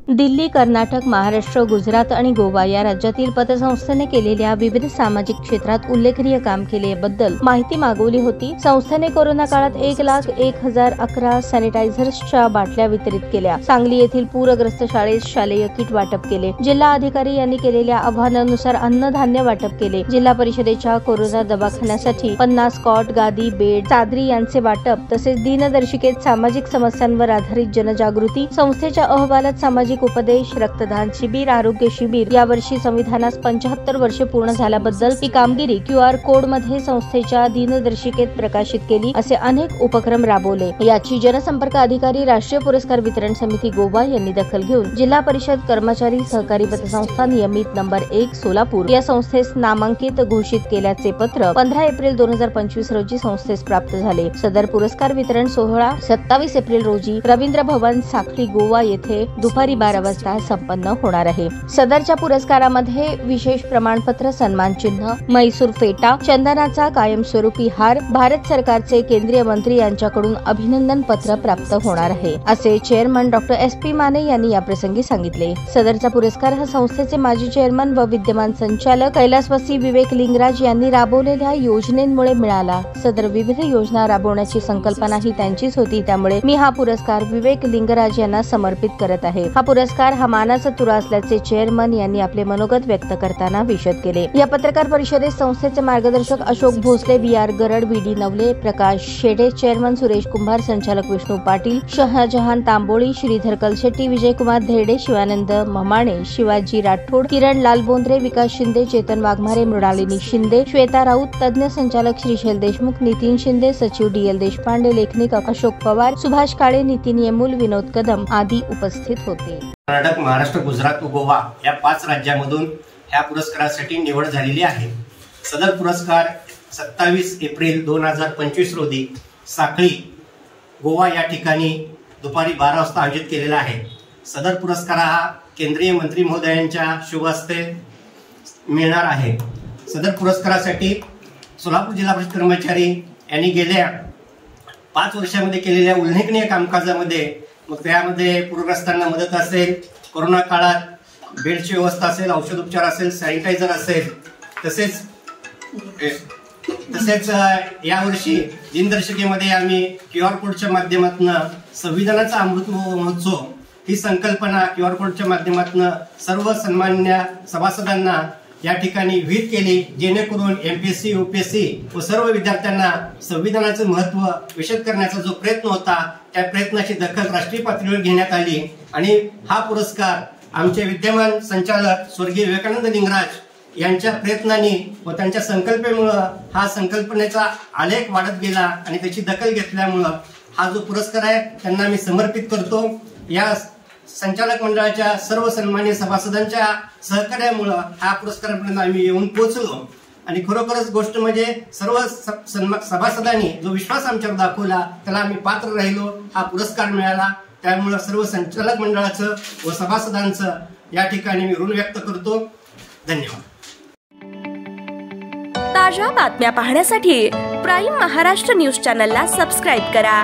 दिल्ली, कर्नाटक, महाराष्ट्र, गुजरात आणि गोवा या राज्यातील पतसंस्थेने केलेल्या विविध सामाजिक क्षेत्रात उल्लेखनीय काम केल्याबद्दल माहिती मागवली होती। संस्थेने कोरोना काळात 1,01,011 सॅनिटायझर्सच्या बाटल्या वितरित केल्या। सांगली येथील पूरग्रस्त शाळेत शालेय किट वाटप केले। जिल्हा अधिकारी यांनी केलेल्या आव्हानानुसार अन्नधान्य वाटप केले। जिल्हा परिषदेच्या कोरोना दवाखान्यासाठी 50 कॉट, गादी, बेड, चादरी यांचे वाटप तसेच दिनदर्शिकेत सामाजिक समस्यांवर आधारित जनजागृती, संस्थेच्या अहवालात सामाजिक उपदेश, रक्तदान शिबिर, आरोग्य शिबिर। यावर्षी संविधानास 75 वर्षे पूर्ण झाल्याबद्दल ही कामगिरी QR कोड मध्ये संस्थेच्या दिनदर्शिकेत प्रकाशित केली। असे अनेक उपक्रम राबवले। याची जनसंपर्क अधिकारी, राष्ट्रीय पुरस्कार वितरण समिती गोवा यांनी दखल घेऊन जिल्हा परिषद कर्मचारी सहकारी पतसंस्था नियमित नंबर 1 सोलापूर या संस्थेस नामांकित घोषित केल्याचे पत्र 15 एप्रिल 2025 रोजी संस्थेस प्राप्त झाले। सदर पुरस्कार वितरण सोहळा 27 एप्रिल रोजी रवींद्र भवन, साखळी, गोवा येथे दुपारी 12 वाजता संपन्न होणार आहे। सदरच्या पुरस्कारामध्ये विशेष प्रमाणपत्र, सन्मान चिन्ह, म्हैसूर फेटा, चंदनाचा कायमस्वरूपी हार, भारत सरकारचे केंद्रीय मंत्री यांच्याकडून अभिनंदन पत्र प्राप्त होणार आहे, असे चेअरमन डॉ. SP माने यांनी याप्रसंगी सांगितले। सदरचा पुरस्कार हा संस्थेचे माजी चेअरमन व विद्यमान संचालक कैलासवासी विवेक लिंगराज यांनी राबवलेल्या योजनेमुळे मिळाला। सदर विविध योजना राबवण्याची संकल्पना ही त्यांचीच होती, त्यामुळे मी हा पुरस्कार विवेक लिंगराज यांना समर्पित करत आहे। हा पुरस्कार हा मानाचा तुरा असल्याचे चेअरमन यांनी आपले मनोगत व्यक्त करताना विशद केले। या पत्रकार परिषदेत संस्थेचे मार्गदर्शक अशोक भोसले, VR गरड, VD नवले, प्रकाश शेडे, चेअरमन सुरेश कुंभार, संचालक विष्णू पाटील, शहाजहान तांबोळी, श्रीधर कलशेट्टी, विजयकुमार धेरडे, शिवानंद ममाणे, शिवाजी राठोड, किरण लालबोंद्रे, विकास शिंदे, चेतन वाघमारे, मृणालिनी शिंदे, श्वेता राऊत, तज्ञ संचालक श्रीशैल देशमुख, नितीन शिंदे, सचिव DL देशपांडे, लेखनिक अशोक पवार, सुभाष काळे, नितीन येमूल, विनोद कदम आदी उपस्थित होते। कर्नाटक, महाराष्ट्र, गुजरात व गोवा या 5 राज्यांमधून ह्या पुरस्कारासाठी निवड झालेली आहे। सदर पुरस्कार 27 एप्रिल 2025 रोजी साखळी, गोवा या ठिकाणी दुपारी 12 वाजता आयोजित केलेला आहे। सदर पुरस्कार हा केंद्रीय मंत्री महोदयांच्या शुभ हस्ते मिळणार आहे। सदर पुरस्कारासाठी सोलापूर जिल्हा परिषद कर्मचारी यांनी गेल्या 5 वर्षांमध्ये केलेल्या उल्लेखनीय कामकाजामध्ये मग त्यामध्ये पूरग्रस्तांना मदत असेल, कोरोना काळात बेडची व्यवस्था असेल, औषधोपचार असेल, सॅनिटायझर असेल, तसेच यावर्षी दिनदर्शिकेमध्ये आम्ही QR कोडच्या माध्यमातून संविधानाचा अमृत महोत्सव ही संकल्पना QR कोडच्या माध्यमातून सर्व सन्मान्य सभासदांना या ठिकाणी विहित केली, जेणेकरून MPSC, UPSC व सर्व विद्यार्थ्यांना संविधानाचे महत्त्व विशद करण्याचा जो प्रयत्न होता त्या प्रयत्नाची दखल राष्ट्रीय पातळीवर घेण्यात आली आणि हा पुरस्कार आमचे विद्यमान संचालक स्वर्गीय विवेकानंद लिंगराज यांच्या प्रयत्नांनी व त्यांच्या संकल्पनेमुळे हा संकल्पनेचा आलेख वाढत गेला आणि त्याची दखल घेतल्यामुळे हा जो पुरस्कार आहे त्यांना मी समर्पित करतो। या संचालक मंडळाच्या सर्व सन्मान्य सभासदांच्या सहकार्यामुळे हा पुरस्कारापर्यंत आम्ही येऊन पोहोचलो आणि खरोखरच गोष्ट म्हणजे सर्व सभासदांनी जो विश्वास आमच्यावर दाखवला त्याला आम्ही पात्र राहिलो, हा पुरस्कार मिळाला। त्यामुळे सर्व संचालक मंडळाचं व सभासदांचं या ठिकाणी मी ऋण व्यक्त करतो। धन्यवाद। ताज्या बातम्या पाहण्यासाठी प्राईम महाराष्ट्र न्यूज चॅनलला सबस्क्राईब करा।